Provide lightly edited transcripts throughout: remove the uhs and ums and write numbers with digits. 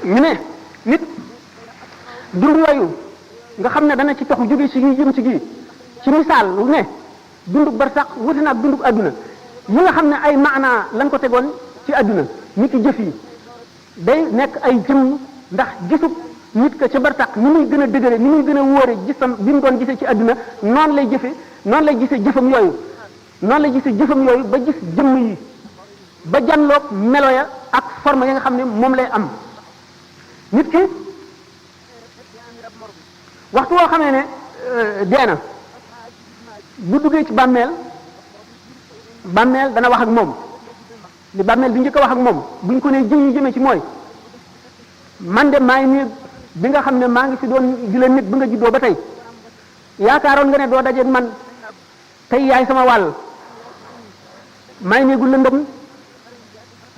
ñu ne nit dund yooyu nga xam ne dana ci tox jóge ci gi jëm ci gi ci misaal lu ne dundug barsax wuti na ak dundug adduna yi nga xam ne ay maanaa lañ ko tegoon ci adduna nit ki jëf yi day nekk ay jëm ndax gisub nit ka ca barsax ni muy gën a dëgëre ni muy gën a wóore gisam bi mu doon gisee ci adduna noonu lay jëfe noonu lay gisee jëfam yooyu noonu lay gisee jëfam yooyu ba gis jëmm yi ba janloog melo ya ak forme ya nga xam ne moom lay am nit ki waxtu woo xamee ne dee na bu duggee ci bàmmeel dana wax ak moom li bàmmeel bi njëkk a wax ak moom buñ ko nee jëm ñu jëmee ci mooy man de maay nii bi nga xam ne maa ngi fi doon di la nit bi nga juddoo ba tey yaakaaroon nga ne doo dajeeg man tey yaay sama wàll maay néegu lëndëm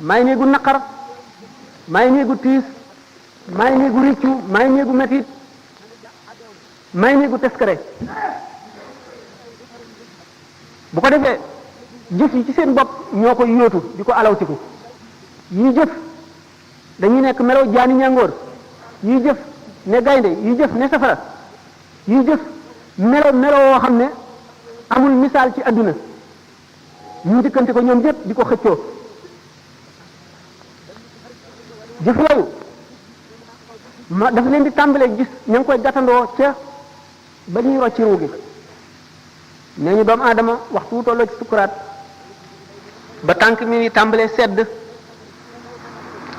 maay néegu naqar maay néegu tiis maay néegu riccu maay néegu metit maay néegu teskare bu ko defee jëf yi ci seen bopp ñoo koy yóotu di ko alawtiku yii jëf dañuy nekk melaw jaani ñàngoor yii jëf ne gaynde yii jëf ne safara yii jëf melo woo xam ne amul misaal ci adduna ñu dikkante ko ñoom yépp di ko xëccoo jëf yooyu dafa leen di tàmbalee gis ña ngi koy gàttandoo ca ba ñuy rocci ruu gi nee ñu doomu aadama waxtu wu tolloo ci sukuraat ba tànk mi tàmbalee sedd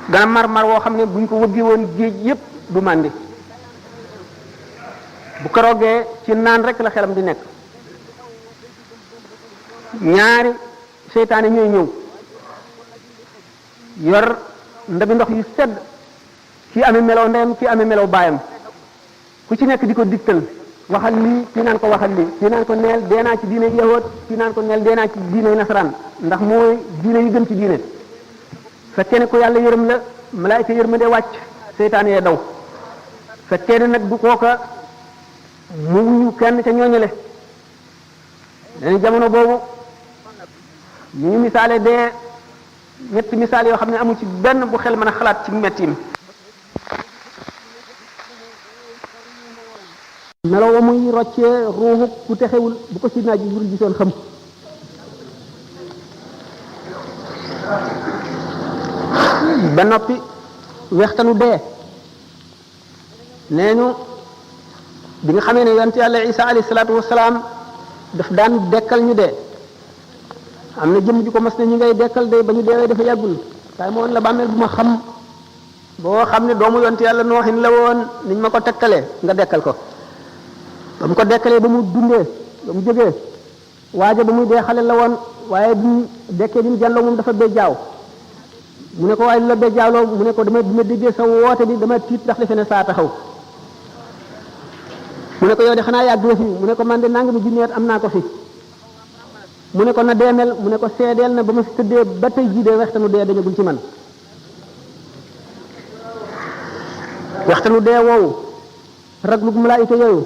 dana mar woo xam ne buñ ko wëggee woon géej yépp du màndi bu keroogee ci naan rek la xelam di nekk ñaari seytaane ñooy ñëw yor ndabi ndox yu sedd kii amee melow ndeyam kii amee melow baayam ku ci nekk di ko digtal waxal lii kii naan ko waxal lii kii naan ko neel dee naa ci diine yahood kii naan ko neel dee naa ci diine nasaraan ndax mooy diine yu gën ci diine fekkee ne ko yàlla yërëm la malaayika yërmande wàcc seytaane yee daw fekkee ne nag du kooka mu wuyu kenn ca ñooñale dañu jamono boobu ñu ngi misaale dee ñetti misaal yoo xam ne amul ci benn bu xel mën a xalaat ci mettim melo wa muy roccee ruuxu ku texewul bu ko sidna Jibril gisoon xam ba noppi wextanu dee nee ñu bi nga xamee ne yonent yàlla Isa alayhi salaatu wasalaam daf daan dekkal ñu dee am na jëmm ji ko mas ne ñu ngay dekkal de ba ñu deewee dafa yàggul waaye moo woon la bàmmeel bu ma xam boo xam ne doomu yonent yàlla nooxin la woon niñ ma ko tegtalee nga dekkal ko ba mu ko dekkalee ba mu dundee ba mu jógee waaja ba muy dee xale la woon waaye bi mu dekkee bi mu jàlloo moom dafa béjjaaw mu ne ko waaye lu la béjjaawloo mu ne ko dama déggee sa woote bi dama tiit ndax defe ne saa taxaw mu ne ko yow de xanaa yàgg nga fi mu ne ko man de nangami junni at am naa ko fi mu ne ko na deemel mu ne ko seedeel na ba ma fi tëddee ba tey jii de waxtanu dee dañagul ci man waxtanu dee woowu raglug malaayika yooyu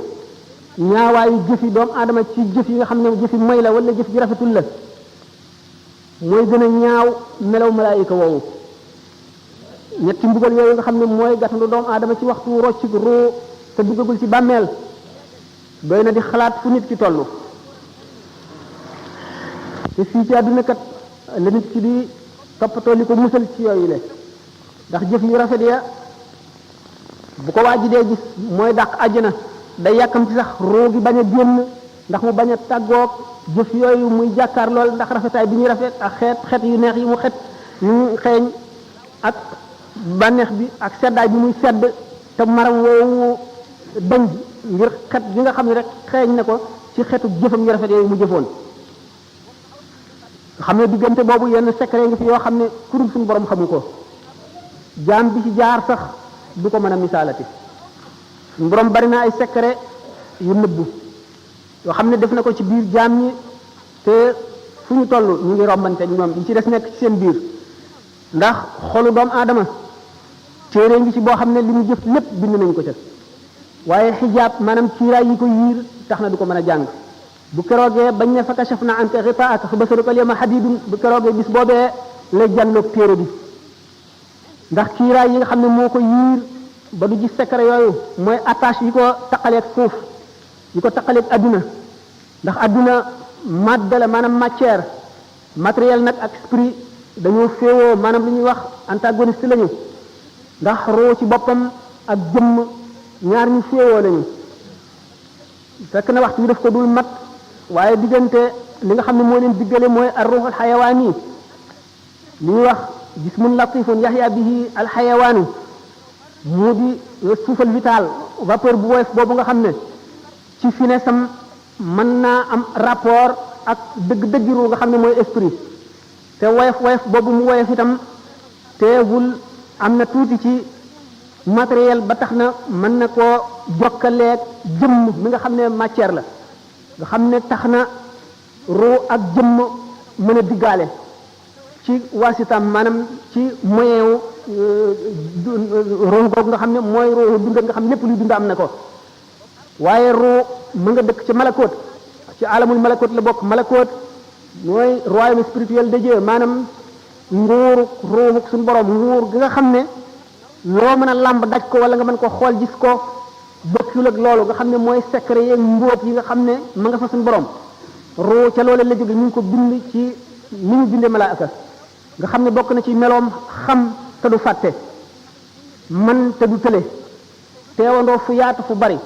ñaawaayu jëfi doomu aadama ci jëf yi nga xam ne jëfi moy la wala jëf ji rafetul la mooy gën a ñaaw melaw malaayika woowu ñetti mbugal yooyu nga xam ne mooy gàttandu doomu aadama ci waxtu roccik ruu te duggagul ci bàmmeel doy na di xalaat fu nit ki toll te fii ci àdduna kat la nit ki di toppatoo li ko musal ci yooyu le ndax jëf yu rafet ya bu ko waaji dee gis mooy dàq àjjana day yàkkam ci sax ruu gi bañ a génn ndax mu bañ a tàggoog jëf yooyu muy jàkkaar lool ndax rafetaay bi ñuy rafet ak xeet yu neex yi mu ñu xeeñ ak bànneex bi ak seddaay bi muy sedd te maram woowu dañ ngir xet gi nga xam ne rek xeeñ na ko ci xeetu jëfam yu rafet yooyu mu jëfoon nga xam ne diggante boobu yenn secret ngi fi yoo xam ne kurul suñu borom xamu ko jaam bi ci jaar sax du ko mën a misaalati suñu borom bari na ay secret yu nëbbu yoo xam ne def na ko ci biir jaam ñi te fu ñu toll ñu ngi rombante ñoom yi ci des nekk ci seen biir ndax xolu doomu aadama téere ngi ci boo xam ne li mu jëf lépp bind nañ ko ca waaye xijaab maanaam kiiraay yi ko yiir tax na du ko mën a jàng bu keroogee bañ ne fa kashafna anka ghitaa'aka fa basaruka al-yawma hadiidun bu keroogee bis boobee la jàlloog téere bi ndax kiiraay yi nga xam ne moo ko yiir ba du gis secret yooyu mooy attache yi ko taqaleeg suuf yi ko taqaleeg adduna ndax adduna madde la maanaam matière matériel nag ak esprit dañoo féewoo maanaam lu ñuy wax antagoniste lañu ndax roo ci boppam ak jëmm ñaar ñu féewoo lañu fekk na waxtu bi daf ko dul mat waaye diggante li nga xam ne moo leen diggale mooy ar ruuxul xayawaan yi li ñuy wax jismun latifun yaxya bihi al xayawaanu mu di suufal vital vapeur bu woyof boobu nga xam ne ci finesam mën naa am rapport ak dëgg-dëggi ruu nga xam ne mooy esprit te woyof boobu mu woyof itam teewul am na tuuti ci matériel ba tax na mën na koo jokkaleeg jëmm mi nga xam ne matière la nga xam ne tax na ruu ak jëmm mën a diggaale ci waasitam maanaam ci moyen wu ruu googu nga xam ne mooy ruu dund nga xam lépp luy dund am na ko waaye ruu mu nga dëkk ci malakoot ci alamul malakoot la bokk malakoot mooy royaume spirituel de Dieu maanaam nguuru ruuxu suñu borom nguur gi nga xam ne loo mën a làmb daj ko wala nga mën ko xool gis ko bokkul ak loolu nga xam ne mooy secret yeeg mbóot yi nga xam ne ma nga fa suñu borom ruu ca loolu la jóge ñu ngi ko bind ci ni ñu bindee malaaka nga xam ne bokk na ci meloom xam te du fàtte man te du tële teewandoo fu yaatu fu bari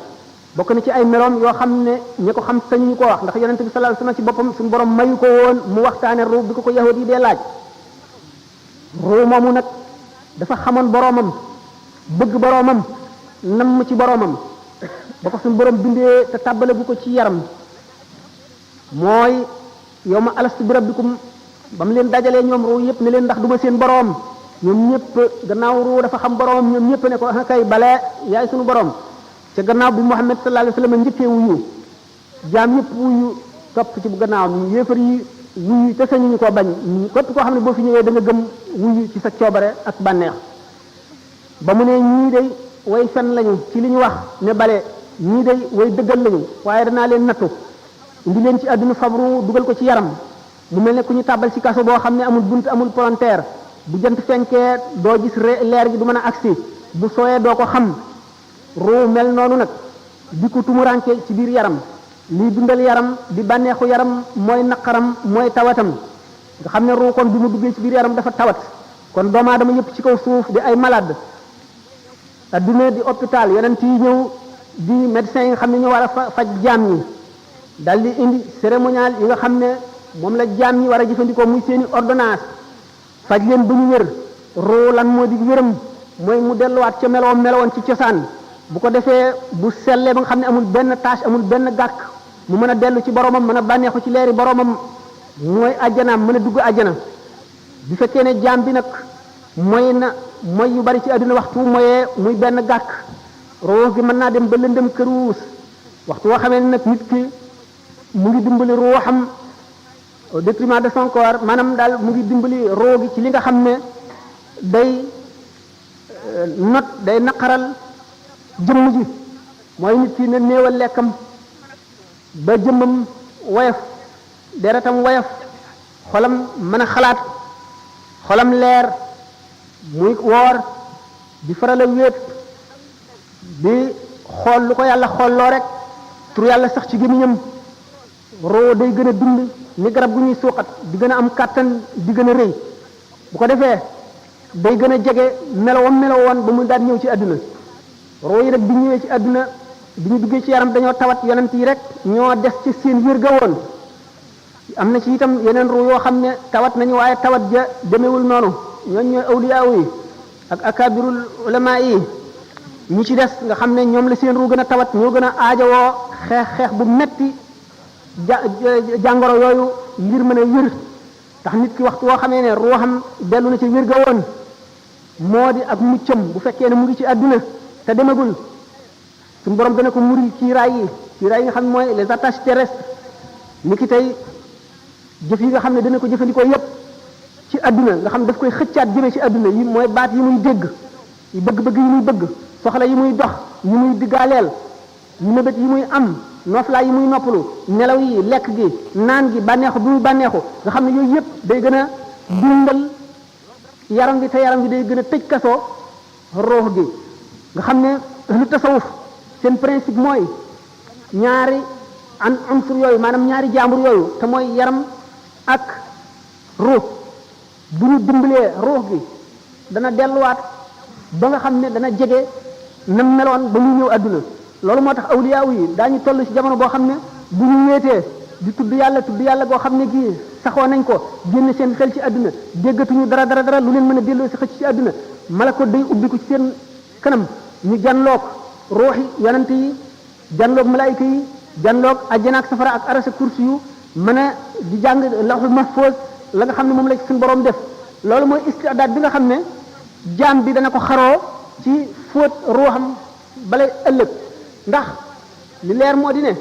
bokk na ci ay meloom yoo xam ne ñi ko xam sañu ñu ko wax ndax yonente bi sallallahu alayhi wasallam ci boppam suñu borom mayu ko woon mu waxtaane ruu bi ko yahudi yi dee laaj ruu moomu nag dafa xamoon boroomam bëgg boroomam namm ci boroomam ba ko suñu borom bindee te tàbbale bu ko ci yaram mooy yow ma alastu bi rabbikum ba mu leen dajalee ñoom ruu yëpp ne leen ndax duma seen boroom ñoom ñëpp gannaaw ruu dafa xam boroomam ñoom ñëpp ne ko kay bale yaay suñu boroom ca gannaaw bi Muhammad sallallahu alayhi wasallam njëkkee wuyu jaam ñëpp wuyu topp ci bu gannaaw yéefar yi wuyu te sañu ñu ko bañ képp koo xam ne boo fi ñëwee da nga gëm wuyu ci sa coobare ak bànneex ba mu ne ñii day way fen lañu ci li ñu wax ne bale ñii day way dëggal lañu waaye danaa leen nattu indi leen ci àdduna fabru dugal ko ci yaram mu mel ne ku ñu tàbbal ci kaso boo xam ne amul bunt amul palanteer bu jant fenkee doo gis leer gi du mën a agsi bu sooyee doo ko xam ruu mel noonu nag di ko tumuranke ci biir yaram lii dundal yaram di bànneexu yaram mooy naqaram mooy tawatam nga xam ne ruu kon bi mu duggee ci biir yaram dafa tawat kon doomu aadama yëpp ci kaw suuf di ay malade adduna di hôpital yonent yi ñëw di médecins yi nga xam ne ñoo war a faj jaam ñi dal di indi cérémonial yi nga xam ne moom la jaam ñi war a jëfandikoo muy seeni ordonnance faj leen ba ñu wér ruu lan moo di wéram mooy mu delluwaat ca meloon ci cosaan bu ko defee bu sellee ba nga xam ne amul benn tâche amul benn gàkk mu mën a dellu ci boromam mën a bànneexu ci leeri boromam mooy ajjanaam mën a dugg ajjana bu fekkee ne jaam bi nag mooy yu bari ci àdduna waxtu mooyee muy benn gàkk ruux gi mën naa dem ba lëndëm këruus waxtu woo xamee ne nag nit ki mu ngi dimbali ruuxam au détriment de son corps maanaam daal mu ngi dimbali ruux gi ci li nga xam ne day naqaral jëmm ji mooy nit ki ne néewal lekkam ba jëmmam woyof deretam woyof xolam mën a xalaat xolam leer muy woor di faral a wéet di xool lu ko yàlla xoolloo rek tur yàlla sax ci gémmiñam roo day gën a dund ni garab gu ñuy suuxat di gën a am kàttan di gën a rëy bu ko defee day gën a jege melowoon ba mu daan ñëw ci àdduna roo yi nag bi ñëwee ci àdduna bi ñu duggee ci yaram dañoo tawat yonent yi rek ñoo des ci seen wér ga woon am na ci itam yeneen ruu yoo xam ne tawat nañu waaye tawat ja demewul noonu ñooñ ñooy awliyaaw yi ak akabirul ulama yi ñi ci des nga xam ne ñoom la seen ruu gën a tawat ñoo gën a aajowoo xeex bu metti jàngoro yooyu ngir mën a wér tax nit ki waxtu woo xamee ne ruuxam dellu na ci wér ga woon moo di ak muccam bu fekkee ne mu ngi ci àdduna te demagul suñu borom dana ko muri kiiraay yi nga xam ne mooy les attaches terrestres ni ki tey jëf yi nga xam ne dana ko jëfandikoo yépp ci àdduna nga xam daf koy xëccaat jëme ci àdduna yi mooy baat yi muy dégg yi bëgg-bëgg yi muy bëgg soxla yi muy dox yi muy diggaaleel yi mébét yi muy am nooflaay yi muy noppalu nelaw yi lekk gi naan gi bànneexu bi muy bànneexu nga xam ne yooyu yépp day gën a dundal yaram bi te yaram bi day gën a tëj kasoo ruux gi nga xam ne lu tasawuf seen principe mooy ñaari unsur yooyu maanaam ñaari jaambur yooyu te mooy yaram ak ruux bu ñu dimbalee ruux gi dana delluwaat ba nga xam ne dana jege nam meloon ba muy ñëw àdduna loolu moo tax awliyaaw yi daañu toll ci jamono boo xam ne bu ñu wéetee di tudd yàlla goo xam ne gii saxoo nañ ko génn seen xel ci àdduna déggatuñu dara lu leen mën a delloo si xëcc ci àdduna malako day ubbi ko ci seen kanam ñu janloog ruuxi yonante yi janloog malaayika yi janloog ajjana ak safara ak arasa kursi yu mën a di jàng lawhul mahfuz la nga xam ne moom la suñu borom def loolu mooy istidaat bi nga xam ne jaam bi dana ko xaroo ci fóot ruuxam balay ëllëg ndax li leer moo di ne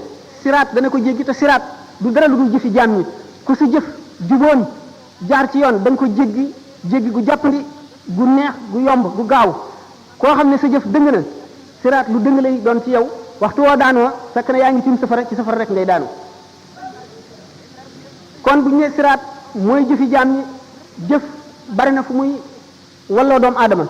siraat dana ko jéggi te siraat du dara lu dul jëfi jaam ñi ku si jëf juboon jaar ci yoon da nga ko jéggi gu jàppandi gu neex gu yomb gu gaaw koo xam ne sa jëf dëng na siraat lu dëng lay doon ci yow waxtu woo daanoo fekk na yaa ngi ci safara rek ngay daanu kon bu ñu nee siraat mooy jëfi jaam ñi jëf bari na fu muy walloo doomu aadama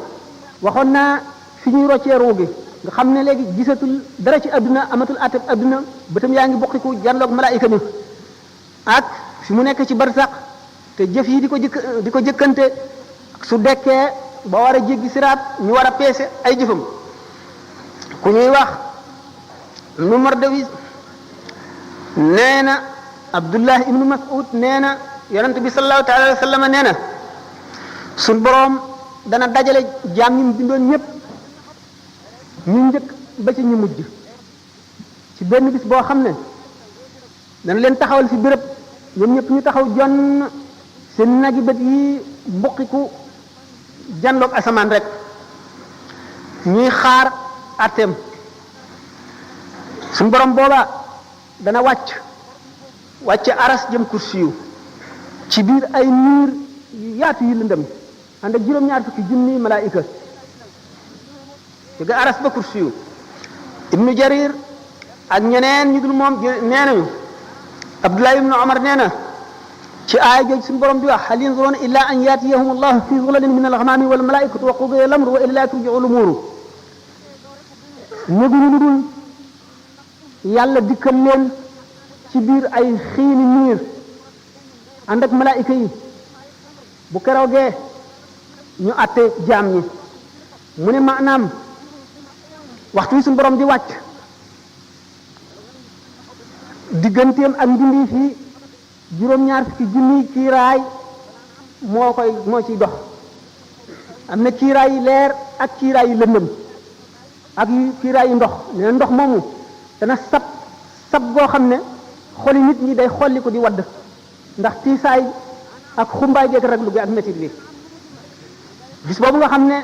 waxoon naa fi ñuy roccee ruu gi nga xam ne léegi gisatul dara ci adduna amatul ateb adduna bëtam yaa ngi bokkiku janloog malaayika mi ak fi mu nekk ci barsax te jëf yi di ko jëkkante su dekkee ba war a jéggi siraat ñu war a peese ay jëfam ku ñuy wax nu Mardawis nee na Abdullah ibnu Mas'ud nee na yonent bi sallallahu taala alayhi wa sallam nee na suñ boroom dana dajale jaam ñi mu bindoon ñëpp ñu njëkk ba ci ñu mujj ci benn bis boo xam ne dana leen taxawal fi béréb ñoom ñëpp ñu taxaw jonn seen nagi bët yi mbuqiku janloog asamaan rek ñuy xaar atteem suñ borom booba dana wàcc aras jëm kursiyu ci biir ay niir yu yaatu yi lëndëm ànd ak juróom-ñaar fukki junni malaayika jóge aras ba kursiyu ibnu jarir ak ñeneen ñu dul moom nee nañu abdullah ibnu omar nee na ci aaya jooju suñu borom di wax hal yanzuruna illa an yatiyahum allahu fi zulalin min alghamami wal malaikatu wa qudiya al amru wa ila turji'u al umuru ñëguñu lu dul yàlla dikkal leen ci biir ay xiini niir ànd ak malaayika yi bu keroogee ñu àtte jaam ñi mu ne maanaam waxtu wi suñu borom di wàcc digganteem ak mbindeef yi juróom-ñaar fukki junniy kiiraay moo ciy dox am na kiiraay yi leer ak kiiraay yi lëndëm ak kiiraay yi ndox nee na ndox moomu dana sab goo xam ne xoli nit ñi day xolli ko di wadd ndax tiisaay ak xumbaay geeg raglu gi ak métit bi bis boobu nga xam ne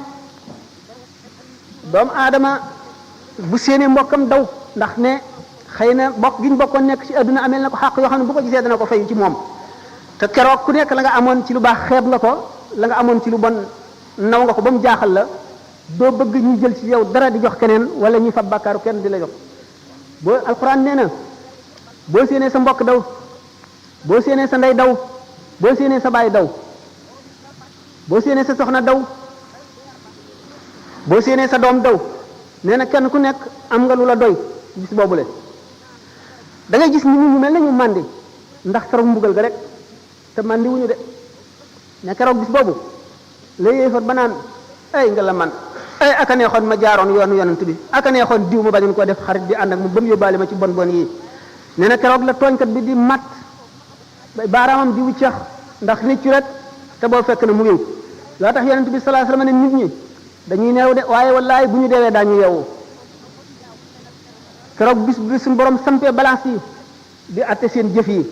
doomu aadama bu séenee mbokkam daw ndax ne xëy na bokk gi ñu bokkoon nekk ci adduna amel na ko xàq yoo xam ne bu ko gisee dana ko fay ci moom te keroog ku nekk la nga amoon ci lu baax xeeb nga ko la nga amoon ci lu bon naw nga ko ba mu jaaxal la doo bëgg ñu jël ci yow dara di jox keneen wala ñuy fab bàkkaaru kenn di la jox boo alxuraan nee na boo séenee sa mbokk daw boo séenee sa ndey daw boo séenee sa baay daw boo séenee sa soxna daw boo séenee sa doom daw nee na kenn ku nekk am nga lu la doy bis boobule da ngay gis nit ñi ñu mel ne ñu màndi ndax keroog mbugal ga rek te màndi wuñu de ne keroog bis boobu la yéefar ba naan ay nga la man ay aka neexoon ma jaaroon yoonu yonent bi aka neexoon diw ma bañoon koo def xarit di ànd ak mu ba mu yóbbaale ma ci bon bon yi nee na keroog la tooñkat bi di mat baaraamam di wuccax ndax niccu rek te boo fekk na mu ngiw loo tax yonent bi sallallahu alayhi wasallam ne nit ñi dañuy neew de waaye wallaay bu ñu deewee daañu yeewu keroog bis bi suñu borom sampee balance yi di atte seen jëf yi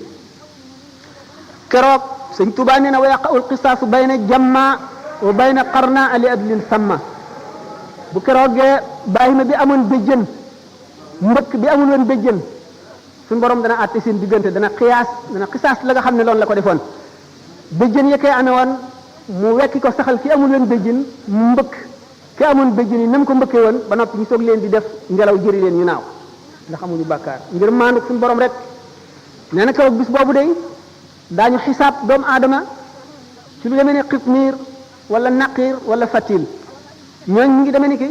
keroog sëñ Tuubaa nee na wa yaqa'ul qisaasu bayna jamma wa bayna qarna li adlin samma bu keroogee bàyyi ma bi amoon béjjën mbëkk bi amul woon béjjën suñu borom dana atte seen diggante dana xisaas la nga xam ne loolu la ko defoon béjjën ya koy amee woon mu wekki ko saxal ki amul woon béjjën mu mbëkk ki amoon béjjën yi nam ko mbëkkee woon ba noppi ñu soog leen di def ngelaw jëri leen ñu naaw ndax amuñu bàkkaar ngir maandu suñu borom rek nee na keroog bis boobu day daañu xisaab doomu aadama ci lu demee ne xitmiir wala naqir wala fatil ñooñ ñu ngi demee ni ki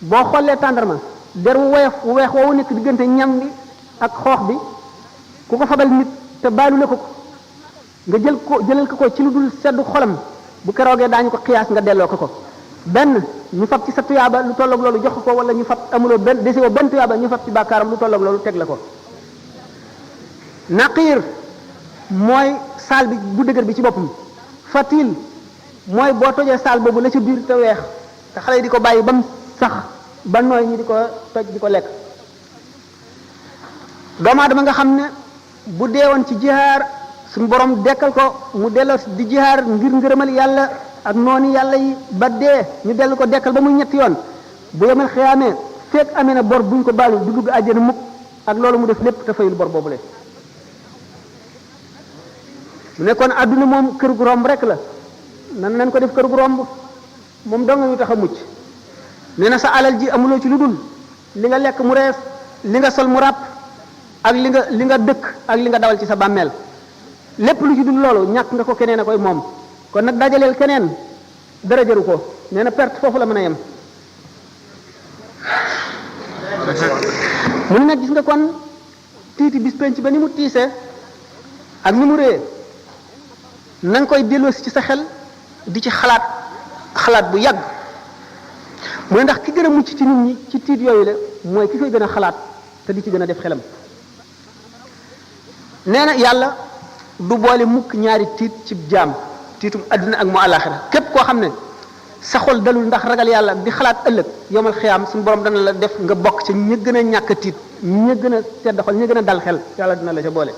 boo xoolee tàndarma der wu weex woowu nekk diggante ñam bi ak xoox bi ku ko fabal nit te baalu la ko nga jëlal ko ci lu dul seddu xolam bu keroogee daañu ko xiyaas nga delloo ko benn ñu fab ci sa tuyaaba lu tolloog loolu jox ko wala ñu fab amuloo benn desewoo benn tuyaaba ñu fab ci bàkkaaram lu tolloog loolu teg la ko naqir mooy saal bi bu dëgër bi ci boppam fatil mooy boo tojee saal boobu la ci biir te weex te xale yi di ko bàyyi ba mu sax ba nooy ñi di ko toj di ko lekk doomu aadama nga xam ne bu deewoon ci jihaar suñu borom dekkal ko mu delloo di jihaar ngir ngërëmal yàlla ak noonu yàlla yi ba dee ñu dellu ko dekkal ba muy ñetti yoon bu yemal xiyaamee fekk amee na bor buñ ko baalu du dugg àjjana mukk ak loolu mu def lépp te fayul bor boobule mu nekkoon adduna moom kër gu romb rek la nan ko def kër gu romb moom dong ñu tax a mucc nee na sa alal ji amuloo ci lu dul li nga lekk mu rees li nga sol mu ràpp ak li nga dëkk ak li nga dawal ci sa bàmmeel lépp lu ci dul loolu ñàkk nga ko keneen a koy moom kon nag dajaleel keneen dara jëru ko nee na perte foofu la mën a yem mu ne nag gis nga kon tiiti bis penc ba ni mu tiisee ak ni mu réyee na nga koy delloosi ci sa xel di ci xalaat bu yàgg mu ne ndax ki gën a mucc ci nit ñi ci tiit yooyu la mooy ki koy gën a xalaat te di ci gën a def xelam nee na yàlla du boole mukk ñaari tiit ci jaam tiitum àddina ak mu àllaaxira képp koo xam ne sa xol dalul ndax ragal yàlla di xalaat ëllëg yomal xiyaam suñu borom dana la def nga bokk ci ña gën a ñàkk tiit ña gën a tedd xol ña gën a dal xel yàlla dina la ca boole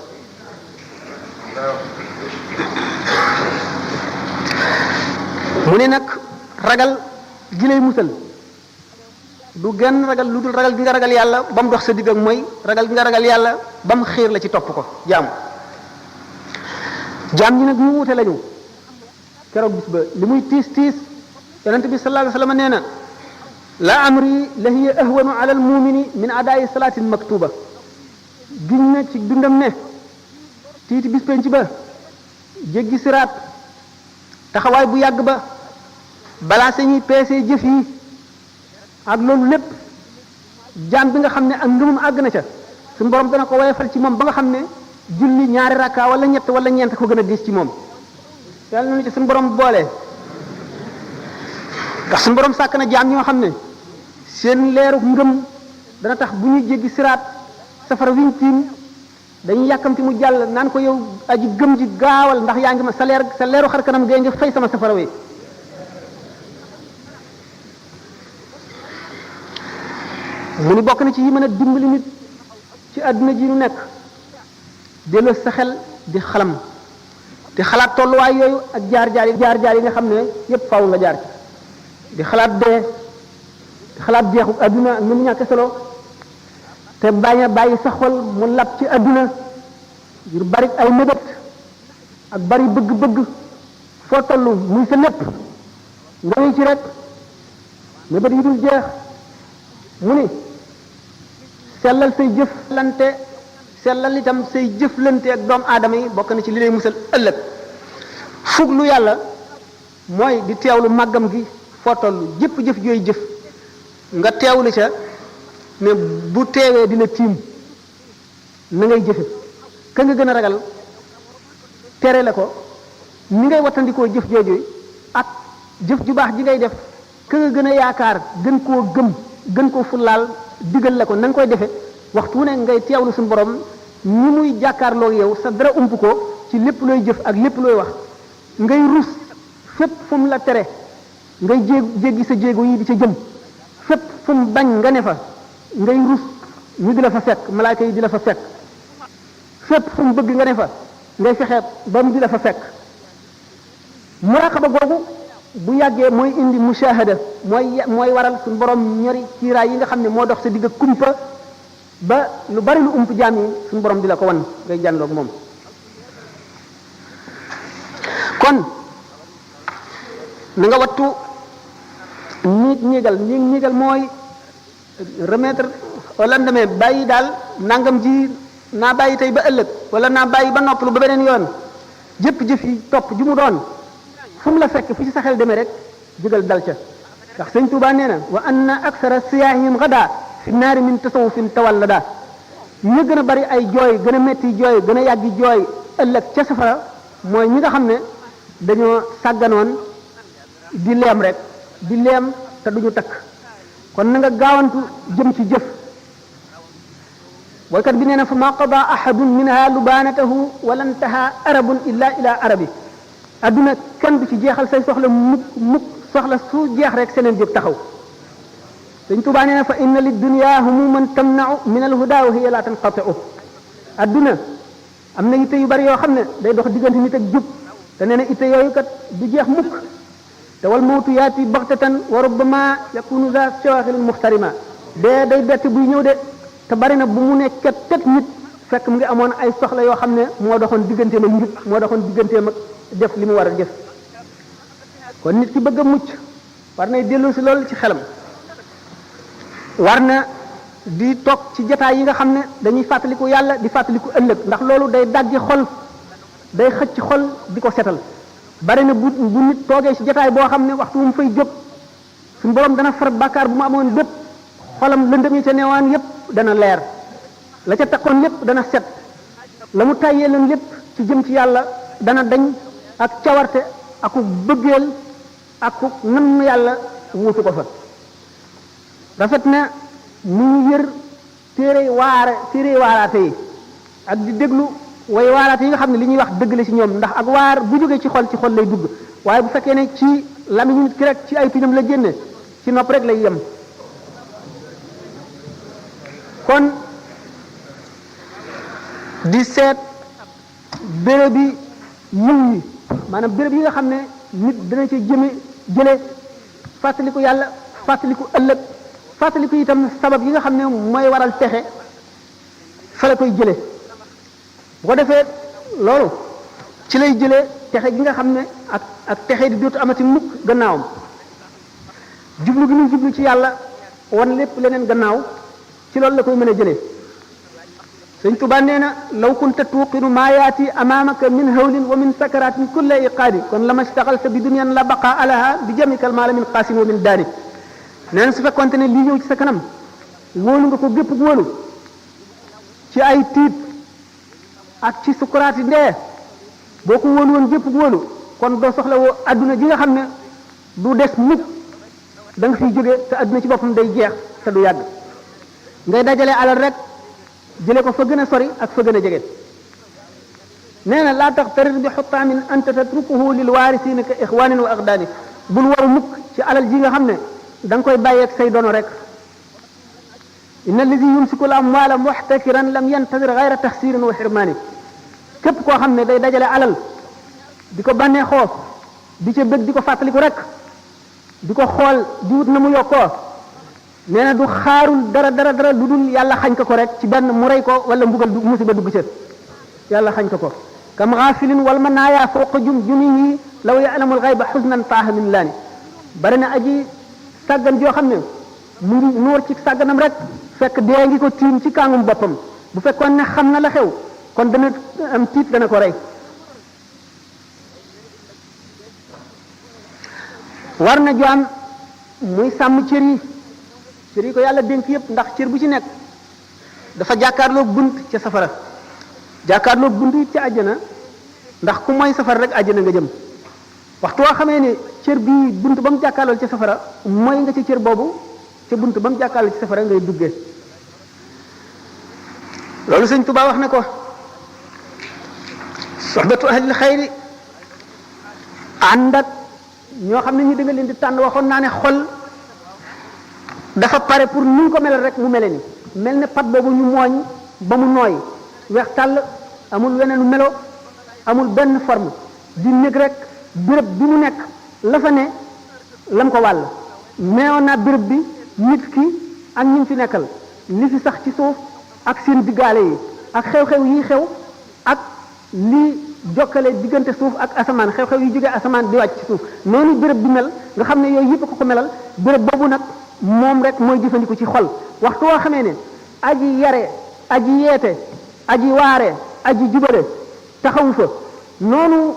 mu ne nag ragal gi lay musal du genn ragal lu dul ragal gi nga ragal yàlla ba mu dox sa digg ak mooy ragal gi nga ragal yàlla ba mu xiir la ci topp ko jaam ñi nag ñu wute lañu keroog bis ba li muy tiis yonente bi sallallahu alayhi wasallam nee na la amri la hiya ahwanu ala al mumini min adaayi salati al maktuba giñ na ci dundam ne tiiti bis penc ba jéggi siraat taxawaay bu yàgg ba balaa sañuy peesee jëf yi ak loolu lépp jaam bi nga xam ne ak ngëmum àgg na ca suñu borom dana ko woyofal ci moom ba nga xam ne julli ñaari rakka wala ñett wala ñeent ko gën a diis ci moom yàlla nañu ci suñu borom boole ndax suñu borom sàkk na jaam ñoo xam ne seen leeru ngëm dana tax bu ñu jéggi siraat safara wiñ tiim dañuy yàkkamti mu jàll naan ko yow aji gëm ji gaawal ndax yaa ngi ma sa leeru xar kanam gee nga fay sama safara wi mu ni bokk na ci yi mën a dimbali nit ci àdduna ji nu nekk delloo sa xel di xalam di xalaat tolluwaay yooyu ak jaar-jaar yi nga xam ne yépp faaw nga jaar ci di xalaat dee di xalaat jeexu àdduna ak ni mu ñàkk solo te bañ a bàyyi sa xol mu lab ci àdduna ngir bari ay mébét ak bari bëgg-bëgg foo toll muy sa lépp nga wéy ci rek mébét yi dul jeex mu ni sellal say sellal itam say jëflante ak doomu aadama yi bokk na ci li lay musal ëllëg fuglu yàlla mooy di teewlu màggam gi foo toll jëpp jëf jooy jëf nga teewlu ca ne bu teewee dina tiim na ngay jëfe ka nga gën a ragal tere la ko ni ngay wattandikoo jëf jooju ak jëf ju baax ji ngay def ka nga gën a yaakaar gën koo gëm gën koo fullaal digal la ko na nga koy defe waxtu wu ne ngay teewlu suñu borom ni muy jàkkaarloo yow sa dara ump ko ci lépp looy jëf ak lépp looy wax ngay rus fépp fu mu la tere ngay jéggi sa jéego yi di ca jëm fépp fu mu bañ nga ne fa ngay rus ñu di la fa fekk malaaka yi di la fa fekk fépp fu mu bëgg nga ne fa ngay fexe ba mu di la fa fekk muraqaba googu bu yàggee mooy indi mushahada mooy waral suñu borom ñori kiiraay yi nga xam ne moo dox sa digg kumpa ba lu bari lu ump jaam yi suñu borom di la ko wan ngay jàndoog moom kon na nga wattu ñiigal mooy remettre au lendemain bàyyi daal nangam ji naa bàyyi tey ba ëllëg wala naa bàyyi ba noppalu ba beneen yoon jëpp jëf yi topp ju mu doon fu mu la fekk fu ci sa xel demee rek jógal dal ca ndax sëñ Tuubaa nee na wa anna aksara siyaahihim gada fi naari min tasawufin tawallada ñu gën a bari ay jooy gën a metti jooy gën a yàggi jooy ëllëg ca safara mooy ñi nga xam ne dañoo sàgganoon di leem rek di leem te duñu takk kon na nga gaawantu jëm ci jëf waykat bi nee na fa ma qada ahadun minha lubanatahu wala ntaha arabun illa ila arabi adduna kenn du ci jeexal say soxla mukk soxla su jeex rek seneen jóg taxaw sëñ Tuubaa nee na fa inna lid dunya humuman tamna'u min al huda wa hiya la tanqati'u adduna am na itte yu bari yoo xam ne day dox diggante nit ak jub te nee na itte yooyu kat du jeex mukk te wal mawtu yaati baxtatan wa rubbama yakunu za shawaxil muxtarima dee day bett buy ñëw de te bari na bu mu ne ket nit fekk mu ngi amoon ay soxla yoo xam ne moo doxoon digganteem ak njub moo doxoon digganteem ak def li mu war a def kon nit ki bëgg a mucc war nay dellu si loolu ci xelam war na di toog ci jataay yi nga xam ne dañuy fàttaliku yàlla di fàttaliku ëllëg ndax loolu day daggi xol day xëcc xol di ko setal bari na bu nit toogee ci jataay boo xam ne waxtu mu fay jóg suñu borom dana far bàkkaar bu mu amoon bépp xolam lëndëm yi ca neewaan yépp dana leer la ca takkoon lépp dana set la mu tàyyee leen lépp ci jëm ci yàlla dana dañ ak cawarte aku bëggeel aku nam yàlla wuutu ko fa rafet na mu yër téere waaraate yi ak di déglu way waaraate yi nga xam ne li ñuy wax dëgg la ci ñoom ndax ak waar bu jógee ci xol lay dugg waaye bu fekkee ne ci lamiñu nit ki rek ci ay tuñam la génne ci nopp rek lay yem kon di seet béréb yi yiw yi maanaam béréb yi nga xam ne nit dana ci jële fàttaliku yàlla fàttaliku ëllëg fàttaliku itam sabab yi nga xam ne mooy waral texe fa la koy jële bu ko defee loolu ci lay jëlee texe gi nga xam ne ak texe di dootu amati mukk gannaawam jublu gi ñu jublu ci yàlla wan lépp leneen gannaaw ci loolu la koy mën a jëlee sëñ Tuubaa nee na law kunta tuuqinu maa yaati amaamaka min hawlin wa min sakaratin kulla iqaadi kon lama staxalta bi dunyan la baqa alaha bi jamikal maala min qaasim wa min daani nee na su fekkonte ne lii ñëw ci sa kanam wóolu nga ko gépp wóolu ci ay tiit ak ci sukuraati ndee boo ko wóolu woon gépp wóolu kon doo soxla woo adduna ji nga xam ne du des mukk da nga fiy jóge te adduna ci boppam day jeex te du yàgg ngay dajale alal rek jële ko fa gën a sori ak fa gën a jege nee na laa taxtarir bi xutaamin anta tatrukuhu lil waarisina ka ixwanin wa aqdaani bul waru mukk ci alal ji nga xam ne da nga koy bàyyeeg say dono rek inna alladi yumsiku al amwaala muxtakiran lam yantadir gayra taxsirin wa xirmaani képp koo xam ne day dajale alal di ko bànnee xoo di ca bëgg di ko fàttaliku rek di ko xool di wut na mu yokkoo nee na du xaarul dara lu dul yàlla xañ ko rek ci benn mu rey ko wala mbugal musiba dugg ca yàlla xañ ko kam xaafilin wal manaaya fawqa jumjunihi law ya'lamul ghayba xusnan faaha min laani bari na aji sàggan joo xam ne mu ngi noor ci sàgganam rek fekk dee ngi ko tiim ci kàngum boppam bu fekkoon ne xam na la xew kon dana am tiit dana ko rey war na jaam muy sàmm cër yi ko yàlla dénk yépp ndax cër bu ci nekk dafa jàkkaarloo bunt ca safara jàkkaarloo bunt it ca àjjana ndax ku mooy safara rek àjjana nga jëm waxtu woo xamee ne cër bii bunt ba mu jàkkaarloo ca safara mooy nga ci cër boobu ca bunt ba mu jàkkaarloo ci safara ngay duggee loolu sëñ Tuubaa wax na ko soxbatu ahlil xayri ànd ak ñoo xam ne ñi da nga leen di tànn waxoon naa ne xol dafa pare pour ni ko melal rek mu mele ni mel ne pat boobu ñu mooñ ba mu nooy weex tàll amul weneenu melo amul benn forme di nekk rek béréb bi mu nekk la fa ne lam ko wàll meewoon naa béréb bi nit ki ak ñi fi nekkal li fi sax ci suuf ak seen diggaale yi ak xew-xew yi xew ak li jokkale diggante suuf ak asamaan xew-xew yi jógee asamaan di wàcc ci suuf noonu béréb bi mel nga xam ne yooyu yëpp ko melal béréb boobu nag moom rek mooy jëfandiku ci xol waxtu woo xamee ne aji yare aji yeete aji waare aji jubale taxawu fa noonu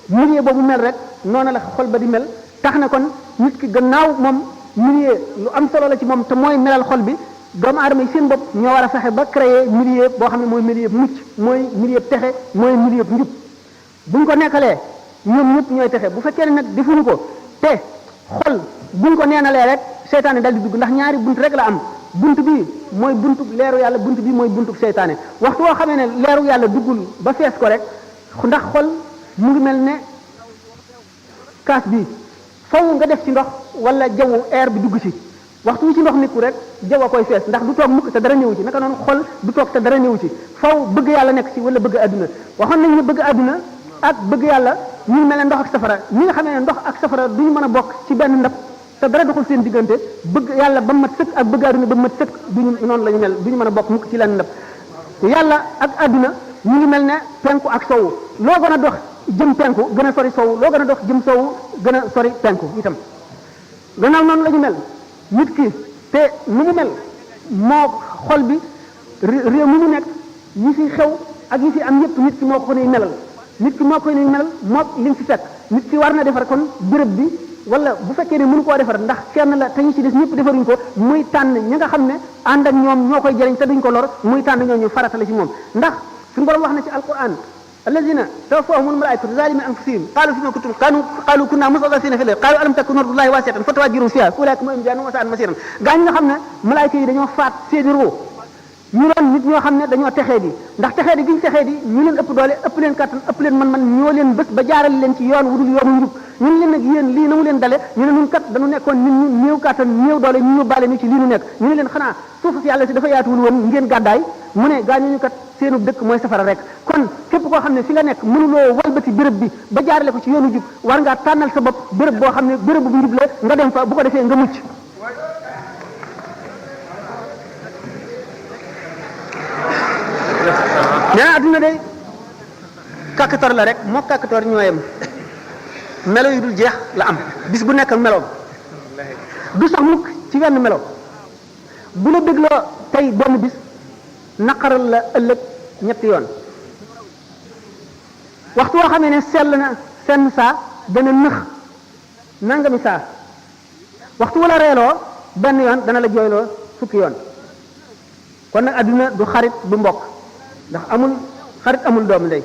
milieu boobu mel rek noonu la xol ba di mel tax na kon nit ki gannaaw moom milieu lu am solo la ci moom te mooy melal xol bi doomu aadama yi seen bopp ñoo war a fexe ba créer milieu boo xam ne mooy milieu mucc mooy milieu texe mooy milieu njub buñ ko nekkalee ñoom ñëpp ñooy texe bu fekkee ne nag defuñu ko te xol buñ ko neenalee rek seytaane dal di dugg ndax ñaari bunt rek la am bunt bi mooy buntu leeru yàlla bunt bi mooy buntu seytaane waxtu woo xamee ne leeru yàlla duggul ba fees ko rek ndax xol mu ngi mel ne kaas bi faw nga def ci ndox wala jaww air bi dugg ci waxtu wi ci ndox nikku rek jaww a koy fees ndax du toog mukk te dara ñëw ci naka noonu xol du toog te dara ñëw ci faw bëgg yàlla nekk ci wala bëgg adduna waxoon nañ ne bëgg adduna ak bëgg yàlla ñu ngi mel ne ndox ak safara ñi nga xamee ne ndox ak safara duñu mën a bokk ci benn ndab te dara doxul seen diggante bëgg yàlla ba mat sëkk ak bëgg adduna ba mat sëkk duñu noonu la ñu mel duñu mën a bokk mukk ci lenn ndab yàlla ak adduna ñu ngi mel ne penku ak sowu loo gën a dox jëm penku gën a sori sowu loo gën a dox jëm sowu gën a sori penku itam gannaaw noonu la ñu mel nit ki te nu mu mel moo xol bi réew mu mu nekk yi fi xew ak yi fi am yépp nit ki moo ko nuy melal nit ki moo koy nuy melal moo li mu fi fekk nit ki war na defar kon béréb bi wala bu fekkee ne mënu koo defar ndax kenn la te ñu ci des ñëpp defaruñ ko muy tànn ñi nga xam ne ànd ak ñoom ñoo koy jëriñ te duñ ko lor muy tànn ñooñu farata la ci moom ndax suñu borom wax na ci alquran الذين توفاهم الملائكة ظالمي أنفسهم قالوا فيما كنتم قالوا كنا مستضعفين في الأرض قالوا ألم تكن أرض الله واسعة فتهاجروا فيها أولئك هم جهنم وساءت مصيرا gaa ñi nga xam ne malaayika yi dañoo faat seeni roo ñu doon nit ñoo xam ne dañoo texee di ndax texee di giñ texee di ñu leen ëpp doole ëpp leen kattan ëpp leen man ñoo leen bés ba jaaral leen ci yoon wudul yoonu njub ñun leen nag yéen lii na mu leen dale ñu ne ñun kat dañu nekkoon nit ñu néew kattan néew doole ñu yóbbaale ñu ci lii ñu nekk ñu ne leen xanaa suuf si yàlla si dafa yaatuwul woon ngeen gàddaay mu ne gaa ñu kat seenu dëkk mooy safara rek kon képp koo xam ne fi nga nekk mënuloo walbati béréb bi ba jaarale ko ci yoonu jub war ngaa tànnal sa bopp béréb boo xam ne béréb bu njub la nga dem fa bu ko defee nga mucc nee na adduna day kàkkator la rek moo kàkkator ñooyam melo yu dul jeex la am bis bu nekk ak meloom du sax mukk ci wenn melo bu la dégloo tey benn bis naqaral la ëllëg ñetti yoon waxtu woo xamee ne sell na senn saa dana nëx nangami saa waxtu wala reeloo benn yoon dana la jooyloo fukki yoon kon nag adduna du xarit du mbokk ndax amul xarit amul doom ndey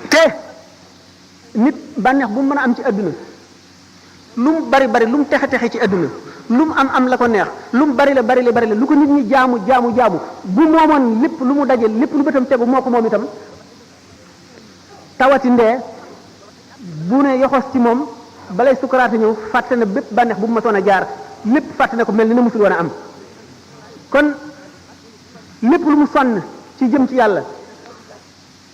te nit bànneex bu mu mën a am ci adduna lu mu bari bari lu mu texe texe ci adduna lu mu am la ko neex lu mu bari la lu ko nit ñi jaamu bu moomoon lépp lu mu daje lépp lu bëtam tegu moo ko moom itam tawati ndee bu ne yoxos ci moom balay sukaraate ñëw fàtte na bépp bànneex bu mu masoon a jaar lépp fàtte na ko mel ni na musul woon a am kon lépp lu mu sonn ci jëm ci yàlla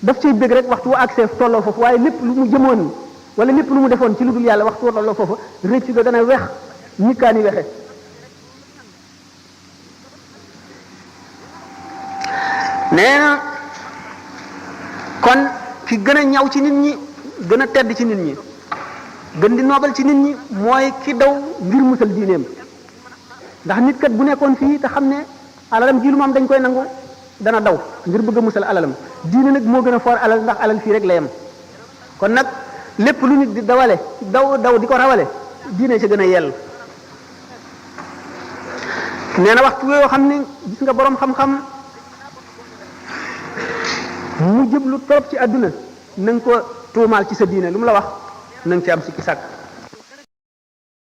daf cay bëgg rek waxtu wu accès tolloo foofu waaye lépp lu mu jëmoon wala lépp lu mu defoon ci lu dul yàlla waxtu wu tolloo foofu rëcc ga dana wex ñikkaani wexe nee na kon ki gën a ñaw ci nit ñi gën a tedd ci nit ñi gën di noobal ci nit ñi mooy ki daw ngir musal diineem ndax nit kat bu nekkoon fii te xam ne alalam ji lu mu am dañ koy nangu dana daw ngir bëgg a musal alalam diine nag moo gën a foor alal ndax alal fii rek la yem kon nag lépp lu nit di dawale daw di ko rawale diine ci gën a yell nee na waxtu yoo xam ne gis nga boroom xam-xam mu jëblu trop ci àdduna na nga ko tuumaal ci sa diine lu mu la wax na nga ci am sikki sàkk